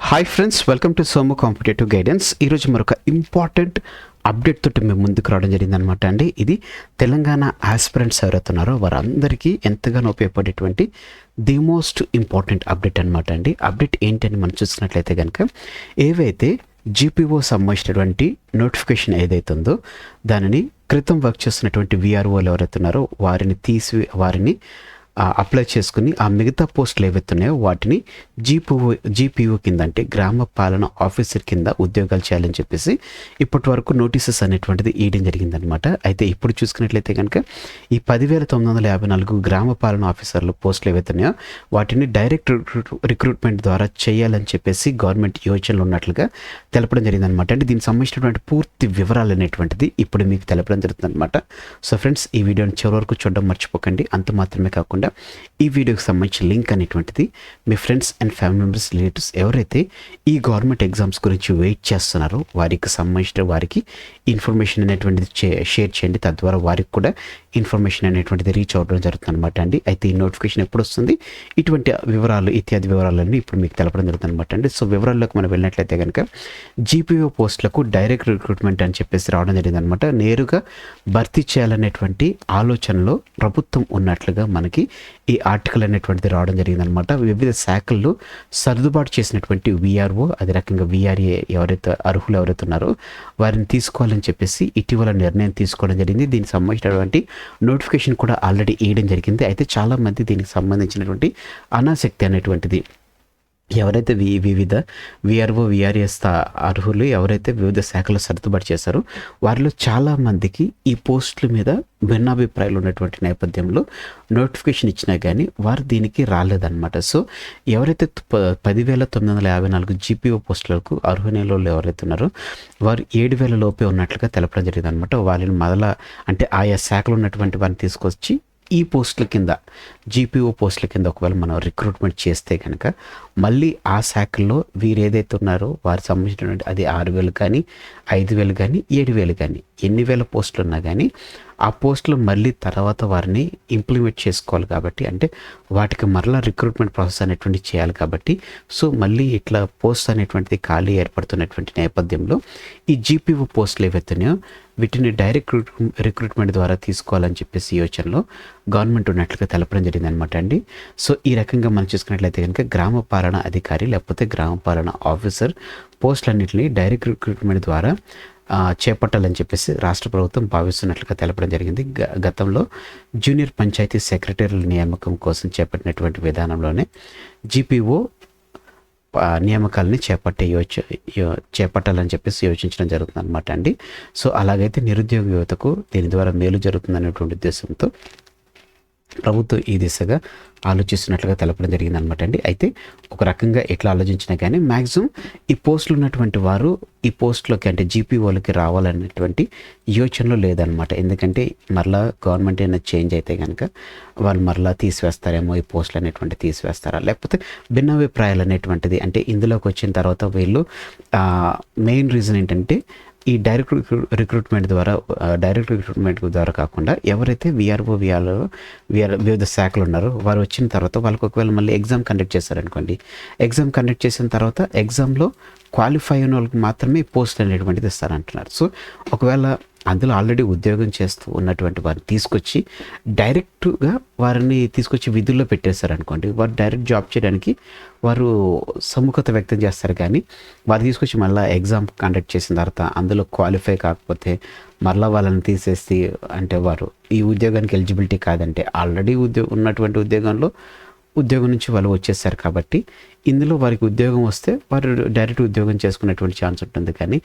Hi friends, welcome to Somu competitive guidance. ఈరోజు మరొక important update తోటి మేము ముందుకు రావడం జరిగిందనమాట అండి. ఇది తెలంగాణ ఆస్పిరెంట్స్ ఎవరైతున్నారో వారందరికీ ఎంతగానో ఉపయోగపడేటువంటి ది మోస్ట్ ఇంపార్టెంట్ అప్డేట్ అనమాట అండి. అప్డేట్ ఏంటని మనం చూసుకున్నట్లయితే కనుక ఏవైతే జీపీఓ సంబంధించినటువంటి నోటిఫికేషన్ ఏదైతే ఉందో దానిని క్రితం వర్క్ చేస్తున్నటువంటి విఆర్ఓలు ఎవరైతే ఉన్నారో వారిని అప్లై చేసుకుని ఆ మిగతా పోస్టులు ఏవైతున్నాయో వాటిని జీపీఓ కింద అంటే గ్రామ పాలన ఆఫీసర్ కింద ఉద్యోగాలు చేయాలని చెప్పేసి ఇప్పటి వరకు నోటీసెస్ అనేటువంటిది ఇవ్వడం జరిగిందనమాట. అయితే ఇప్పుడు చూసుకున్నట్లయితే కనుక ఈ 10,954 గ్రామ పాలన ఆఫీసర్లు పోస్టులు ఏవైతున్నాయో వాటిని డైరెక్ట్ రిక్రూట్మెంట్ ద్వారా చేయాలని చెప్పేసి గవర్నమెంట్ యోచనలు ఉన్నట్లుగా తెలపడం జరిగిందనమాట. అంటే దీనికి సంబంధించినటువంటి పూర్తి వివరాలు అనేటువంటిది ఇప్పుడు మీకు తెలపడం జరుగుతుందన్నమాట. సో ఫ్రెండ్స్, ఈ వీడియోని చివరి వరకు చూడడం మర్చిపోకండి. అంత మాత్రమే కాకుండా ఈ వీడియోకి సంబంధించిన లింక్ అనేటువంటిది మీ friends and family members, relatives ఎవరైతే ఈ గవర్నమెంట్ ఎగ్జామ్స్ గురించి వెయిట్ చేస్తున్నారో వారికి సంబంధించిన వారికి ఇన్ఫర్మేషన్ అనేటువంటిది షేర్ చేయండి. తద్వారా వారికి కూడా ఇన్ఫర్మేషన్ అనేటువంటిది రీచ్ అవ్వడం జరుగుతుంది అనమాట అండి. అయితే ఈ నోటిఫికేషన్ ఎప్పుడు వస్తుంది, ఇటువంటి వివరాలు ఇత్యాది వివరాలన్నీ ఇప్పుడు మీకు తెలపడం జరుగుతుంది అనమాట అండి. సో వివరాల్లోకి మనం వెళ్ళినట్లయితే కనుక జీపీఓ పోస్టులకు డైరెక్ట్ రిక్రూట్మెంట్ అని చెప్పేసి రావడం జరిగింది అనమాట. నేరుగా భర్తీ చేయాలనేటువంటి ఆలోచనలో ప్రభుత్వం ఉన్నట్లుగా మనకి ఈ ఆర్టికల్ అనేటువంటిది రావడం జరిగిందనమాట. వివిధ శాఖల్లో సర్దుబాటు చేసినటువంటి విఆర్ఓ, అదే రకంగా విఆర్ఏ అర్హులు ఎవరైతే ఉన్నారో వారిని తీసుకోవాలని చెప్పేసి ఇటీవల నిర్ణయం తీసుకోవడం జరిగింది. దీనికి సంబంధించినటువంటి నోటిఫికేషన్ కూడా ఆల్రెడీ వేయడం జరిగింది. అయితే చాలామంది దీనికి సంబంధించినటువంటి అనాసక్తి అనేటువంటిది ఎవరైతే వివిధ విఆర్ఓ విఆర్ఎస్ అర్హులు ఎవరైతే వివిధ శాఖలు సర్దుబాటు చేశారో వారిలో చాలామందికి ఈ పోస్టుల మీద భిన్నాభిప్రాయాలు ఉన్నటువంటి నేపథ్యంలో నోటిఫికేషన్ ఇచ్చినా కానీ వారు దీనికి రాలేదన్నమాట. సో ఎవరైతే 10,954 జీపీఓ పోస్టులకు అర్హులు ఎవరైతే ఉన్నారో వారు 7,000 లోపే ఉన్నట్లుగా తెలపడం జరిగింది అనమాట. వారిని అంటే ఆయా శాఖలు ఉన్నటువంటి వారిని తీసుకొచ్చి ఈ పోస్టుల కింద జీపీఓ పోస్టుల కింద ఒకవేళ మనం రిక్రూట్మెంట్ చేస్తే కనుక మళ్ళీ ఆ శాఖల్లో వీరు ఏదైతే ఉన్నారో వారికి సంబంధించినటువంటి అది 6,000 కానీ 5,000 కానీ 7,000 కానీ ఎన్ని వేల పోస్టులు ఉన్నా కానీ ఆ పోస్టులు మళ్ళీ తర్వాత వారిని ఇంప్లిమెంట్ చేసుకోవాలి కాబట్టి, అంటే వాటికి మరలా రిక్రూట్మెంట్ ప్రాసెస్ అనేటువంటి చేయాలి కాబట్టి, సో మళ్ళీ ఇట్లా పోస్ట్ అనేటువంటిది ఖాళీ ఏర్పడుతున్నటువంటి నేపథ్యంలో ఈ జీపీఓ పోస్టులు ఏవైతున్నాయో వీటిని డైరెక్ట్ రిక్రూట్మెంట్ ద్వారా తీసుకోవాలని చెప్పేసి యోచనలో గవర్నమెంట్ ఉన్నట్లుగా తెలపడం జరిగింది అనమాట అండి. సో ఈ రకంగా మనం చూసుకున్నట్లయితే కనుక గ్రామ పాలన అధికారి లేకపోతే గ్రామ పాలన ఆఫీసర్ పోస్టులన్నింటినీ డైరెక్ట్ రిక్రూట్మెంట్ ద్వారా చేపట్టాలని చెప్పేసి రాష్ట్ర ప్రభుత్వం భావిస్తున్నట్లుగా తెలపడం జరిగింది. గతంలో జూనియర్ పంచాయతీ సెక్రటరీల నియామకం కోసం చేపట్టినటువంటి విధానంలోనే జీపీఓ నియామకాలని చేపట్టాలని చెప్పేసి యోచించడం జరుగుతుంది అనమాట అండి. సో అలాగైతే నిరుద్యోగ యువతకు దీని ద్వారా మేలు జరుగుతుంది అనేటువంటి ఉద్దేశంతో ప్రభుత్వం ఈ దిశగా ఆలోచిస్తున్నట్లుగా తెలపడం జరిగింది అనమాట అండి. అయితే ఒక రకంగా ఎట్లా ఆలోచించినా కానీ మ్యాక్సిమం ఈ పోస్టులు ఉన్నటువంటి వారు ఈ పోస్టులోకి అంటే జీపీఓలకి రావాలనేటువంటి యోచనలో లేదనమాట. ఎందుకంటే మరలా గవర్నమెంట్ అయినా చేంజ్ అయితే కనుక వాళ్ళు మరలా తీసివేస్తారేమో, ఈ పోస్టులు అనేటువంటి తీసివేస్తారా, లేకపోతే భిన్నాభిప్రాయాలు అనేటువంటిది అంటే ఇందులోకి వచ్చిన తర్వాత వీళ్ళు మెయిన్ రీజన్ ఏంటంటే ఈ డైరెక్ట్ రిక్రూట్మెంట్ ద్వారా కాకుండా ఎవరైతే వివిధ శాఖలు ఉన్నారో వారు వచ్చిన తర్వాత వాళ్ళకి ఒకవేళ మళ్ళీ ఎగ్జామ్ కండక్ట్ చేశారనుకోండి, ఎగ్జామ్ కండక్ట్ చేసిన తర్వాత ఎగ్జామ్లో క్వాలిఫై అయిన వాళ్ళకి మాత్రమే పోస్ట్ అనేటువంటిది ఇస్తారంటున్నారు. సో ఒకవేళ అందులో ఆల్రెడీ ఉద్యోగం చేస్తూ ఉన్నటువంటి వారిని తీసుకొచ్చి డైరెక్ట్గా వారిని తీసుకొచ్చి విధుల్లో పెట్టేశారనుకోండి, వారు డైరెక్ట్ జాబ్ చేయడానికి వారు సముఖత వ్యక్తం చేస్తారు. కానీ వారు తీసుకొచ్చి మళ్ళీ ఎగ్జామ్ కండక్ట్ చేసిన తర్వాత అందులో క్వాలిఫై కాకపోతే మరలా వాళ్ళని తీసేసి అంటే వారు ఈ ఉద్యోగానికి ఎలిజిబిలిటీ కాదంటే ఆల్రెడీ ఉన్నటువంటి ఉద్యోగం నుంచి వాళ్ళు వచ్చేసారు కాబట్టి ఇందులో వారికి ఉద్యోగం వస్తే వారు డైరెక్ట్ ఉద్యోగం చేసుకునేటువంటి ఛాన్స్ ఉంటుంది. కానీ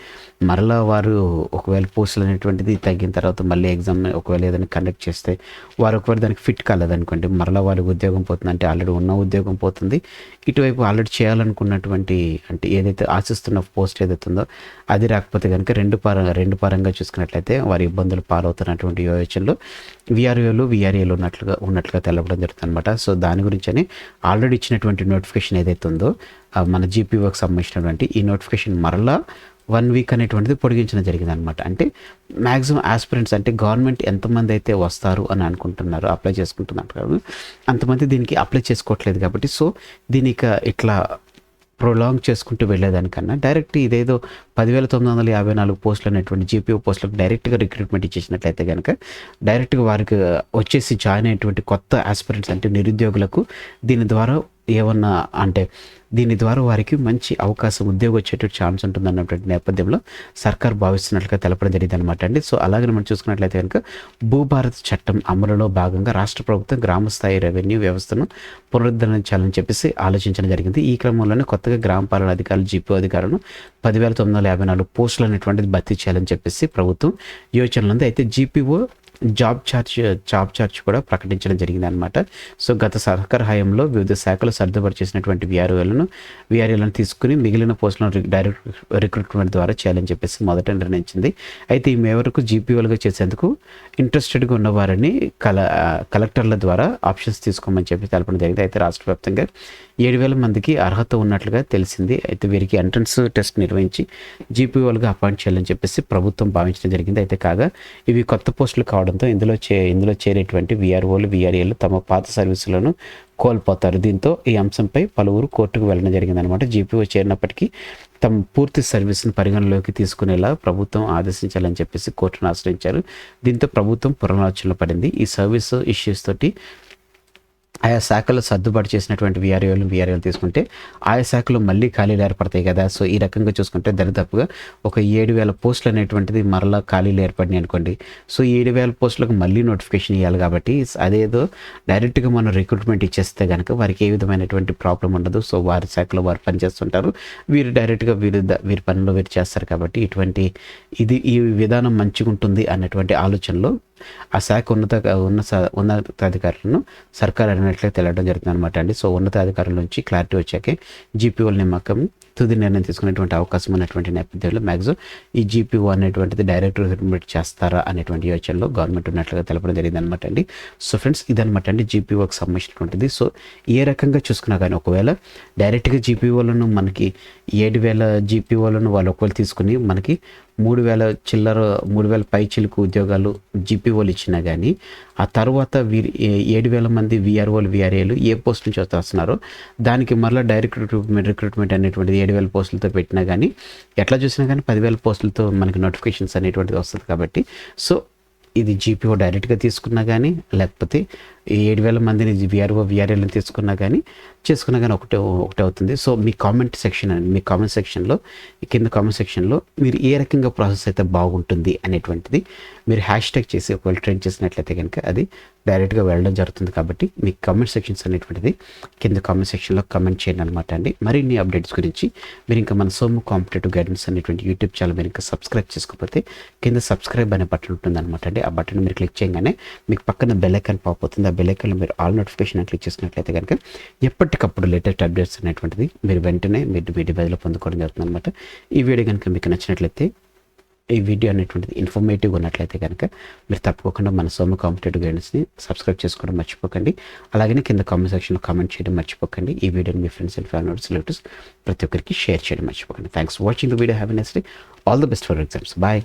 మరలా వారు ఒకవేళ పోస్టులు అనేటువంటిది తగ్గిన తర్వాత మళ్ళీ ఎగ్జామ్ ఒకవేళ ఏదైనా కండక్ట్ చేస్తే వారు ఒకవేళ దానికి ఫిట్ కాలేదనుకోండి, మరలా వారికి ఉద్యోగం పోతుంది. అంటే ఆల్రెడీ ఉన్న ఉద్యోగం పోతుంది, ఇటువైపు ఆల్రెడీ చేయాలనుకున్నటువంటి అంటే ఏదైతే ఆశిస్తున్న పోస్ట్ ఏదైతే ఉందో అది రాకపోతే కనుక రెండు పరంగా చూసుకున్నట్లయితే వారి ఇబ్బందులు పాలవుతున్నటువంటి యోచనలో విఆర్ఏలు ఉన్నట్లుగా తెలపడం జరుగుతుంది అనమాట. సో దాని గురించి ఆల్రెడీ ఇచ్చినటువంటి నోటిఫికేషన్ ఏదైతే ఉందో మన జీపీఓకి సంబంధించినటువంటి ఈ నోటిఫికేషన్ మరలా 1 వీక్ అనేటువంటిది పొడిగించడం జరిగింది అనమాట. అంటే మ్యాక్సిమం ఆస్పిరెంట్స్ అంటే గవర్నమెంట్ ఎంతమంది అయితే వస్తారు అని అనుకుంటున్నారో అప్లై చేసుకుంటున్నారు అంతమంది దీనికి అప్లై చేసుకోవట్లేదు కాబట్టి సో దీనికి ఇట్లా ప్రొలాంగ్ చేసుకుంటూ వెళ్ళేదానికన్నా డైరెక్ట్ ఇదేదో 10,954 పోస్టులు అనేటువంటి జీపీఓ పోస్టులకు డైరెక్ట్గా రిక్రూట్మెంట్ ఇచ్చేసినట్లయితే కనుక డైరెక్ట్గా వారికి వచ్చేసి జాయిన్ అయ్యేటువంటి కొత్త ఆస్పిరెంట్స్ అంటే నిరుద్యోగులకు దీని ద్వారా ఏమన్నా అంటే దీని ద్వారా వారికి మంచి అవకాశం ఉద్యోగం వచ్చేటువంటి ఛాన్స్ ఉంటుంది అన్నటువంటి నేపథ్యంలో సర్కార్ భావిస్తున్నట్లుగా తెలపడం జరిగింది అనమాట అండి. సో అలాగే మనం చూసుకున్నట్లయితే కనుక భూభారత్ చట్టం అమలులో భాగంగా రాష్ట్ర ప్రభుత్వం గ్రామ స్థాయి రెవెన్యూ వ్యవస్థను పునరుద్ధరించాలని చెప్పేసి ఆలోచించడం జరిగింది. ఈ క్రమంలోనే కొత్తగా గ్రామ పాలన అధికారులు జీపీ అధికారులను 10,954 పోస్టులు అనేటువంటిది భర్తీ చేయాలని చెప్పేసి ప్రభుత్వం యోచనలు ఉంది. అయితే జీపీఓ జాబ్ చార్జ్ కూడా ప్రకటించడం జరిగింది అనమాట. సో గత సర్కార్ హయాంలో వివిధ శాఖలు సర్దుబాటు చేసినటువంటి వీఆర్ఏలను తీసుకుని మిగిలిన పోస్టులను డైరెక్ట్ రిక్రూట్మెంట్ ద్వారా చేయాలని చెప్పేసి మొదట నిర్ణయించింది. అయితే ఈ మేరకు జీపీఓలుగా చేసేందుకు ఇంట్రెస్టెడ్గా ఉన్నవారిని కలెక్టర్ల ద్వారా ఆప్షన్స్ తీసుకోమని చెప్పి తెలపడం జరిగింది. అయితే రాష్ట్ర వ్యాప్తంగా 7,000 మందికి అర్హత ఉన్నట్లుగా తెలిసింది. అయితే వీరికి ఎంట్రన్స్ టెస్ట్ నిర్వహించి జీపీఓలుగా అపాయింట్ చేయాలని చెప్పేసి ప్రభుత్వం భావించడం జరిగింది. అయితే కాగా ఇవి కొత్త పోస్టులు కావడంతో ఇందులో చేరేటువంటి వీఆర్ఓలు వీఆర్ఏలు తమ పాత సర్వీసులను కోల్పోతారు. దీంతో ఈ అంశంపై పలువురు కోర్టుకు వెళ్ళడం జరిగిందనమాట. జీపీఓ చేరినప్పటికీ తమ పూర్తి సర్వీస్ను పరిగణలోకి తీసుకునేలా ప్రభుత్వం ఆదేశించాలని చెప్పేసి కోర్టును ఆశ్రయించారు. దీంతో ప్రభుత్వం పునరాలోచనలో పడింది. ఈ సర్వీస్ ఇష్యూస్ తోటి ఆయా శాఖలు సర్దుబాటు చేసినటువంటి వీఆర్ఏలు తీసుకుంటే ఆయా శాఖలు మళ్ళీ ఖాళీలు ఏర్పడతాయి కదా. సో ఈ రకంగా చూసుకుంటే దరిదాపుగా ఒక 7,000 పోస్టులు అనేటువంటిది మరలా ఖాళీలు ఏర్పడినాయి అనుకోండి. సో 7,000 పోస్టులకు మళ్ళీ నోటిఫికేషన్ ఇవ్వాలి కాబట్టి అదేదో డైరెక్ట్గా మనం రిక్రూట్మెంట్ ఇచ్చేస్తే కనుక వారికి ఏ విధమైనటువంటి ప్రాబ్లం ఉండదు. సో వారి శాఖలో వారు పనిచేస్తుంటారు, వీరు డైరెక్ట్గా వీరి పనిలో వీరు చేస్తారు కాబట్టి ఈ విధానం మంచిగా ఉంటుంది అన్నటువంటి ఆలోచనలో ఆ శాఖ ఉన్నతాధికారులను సర్కార్ అడిగినట్లే తెలియడం జరుగుతుంది అనమాట అండి. సో ఉన్నతాధికారుల నుంచి క్లారిటీ వచ్చాకే జీపీఓల నియామకం తుది నిర్ణయం తీసుకునేటువంటి అవకాశం ఉన్నటువంటి నేపథ్యంలో మ్యాక్సిమం ఈ జీపీఓ అనేటువంటిది డైరెక్ట్ రిక్రూట్మెంట్ చేస్తారా అనేటువంటి యోచనలో గవర్నమెంట్ ఉన్నట్లుగా తెలపడం జరిగింది అనమాట అండి. సో ఫ్రెండ్స్ ఇదనమాట అండి జీపీఓకి సంబంధించినటువంటిది. సో ఏ రకంగా చూసుకున్నా కానీ ఒకవేళ డైరెక్ట్గా జీపీఓలను మనకి 7,000 జీపీఓలను వాళ్ళు ఒకవేళ తీసుకుని మనకి 3,000 పై చిలుకు ఉద్యోగాలు జీపీఓలు ఇచ్చినా కానీ ఆ తర్వాత 7,000 మంది వీఆర్ఓలు వీఆర్ఏలు ఏ పోస్ట్ నుంచి వస్తున్నారో దానికి మరలా డైరెక్ట్ రిక్రూట్మెంట్ అనేటువంటిది 7,000 పోస్టులతో పెట్టినా కానీ ఎట్లా చూసినా కానీ 10,000 పోస్టులతో మనకి నోటిఫికేషన్స్ అనేటువంటిది వస్తుంది కాబట్టి సో ఇది జీపీఓ డైరెక్ట్గా తీసుకున్నా కానీ లేకపోతే 7,000 మందిని వీఆర్ఏలను తీసుకున్నా కానీ ఒకటే అవుతుంది. సో మీ కామెంట్ సెక్షన్లో కింద కామెంట్ సెక్షన్లో మీరు ఏ రకంగా ప్రాసెస్ అయితే బాగుంటుంది అనేటువంటిది మీరు హ్యాష్ట్యాగ్ చేసి ఒకవేళ ట్రెండ్ చేసినట్లయితే కనుక అది డైరెక్ట్గా వెళ్ళడం జరుగుతుంది. కాబట్టి మీ కామెంట్ సెక్షన్స్ అనేటువంటిది కింద కామెంట్ సెక్షన్లో కామెంట్ చేయండి అనమాట అండి. మరిన్ని అప్డేట్స్ గురించి మీరు ఇంకా మన సోము కాంపిటేటివ్ గైడెన్స్ అనేటువంటి యూట్యూబ్ ఛానల్ మీరు ఇంకా సబ్స్క్రైబ్ చేసుకోకపోతే కింద సబ్స్క్రైబ్ అనే బటన్ ఉంటుంది అనమాట అండి. ఆ బటన్ మీరు క్లిక్ చేయగానే మీకు పక్కన బెల్ ఐకాన్ పాప్ అవుతుంది. ఆ బెల్ ఐకాన్లో మీరు ఆల్ నోటిఫికేషన్ క్లిక్ చేసినట్లయితే కనుక ఎప్పటికప్పుడు లేటెస్ట్ అప్డేట్స్ అనేటువంటిది మీరు వెంటనే మీ డివైస్లో పొందుకోవడం జరుగుతుంది అనమాట. ఈ వీడియో కనుక మీకు నచ్చినట్లయితే ఈ వీడియో అనేటువంటిది ఇన్ఫర్మేటివ్గా ఉన్నట్లయితే కనుక మీరు తప్పకుండా మన సోము కాంపిటేటివ్ గైడెన్స్ని సబ్స్క్రైబ్ చేసుకోవడం మర్చిపోకండి. అలాగే కింద కామెంట్ సెక్షన్లో కామెంట్ చేయడం మర్చిపోకండి. ఈ వీడియోని మీ ఫ్రెండ్స్ అండ్ ఫ్యామిలీస్ రిలేటివ్స్ ప్రతి ఒక్కరికి షేర్ చేయడం మర్చిపోకండి. Thanks for watching the video. Have a nice day. All the best for exams. Bye.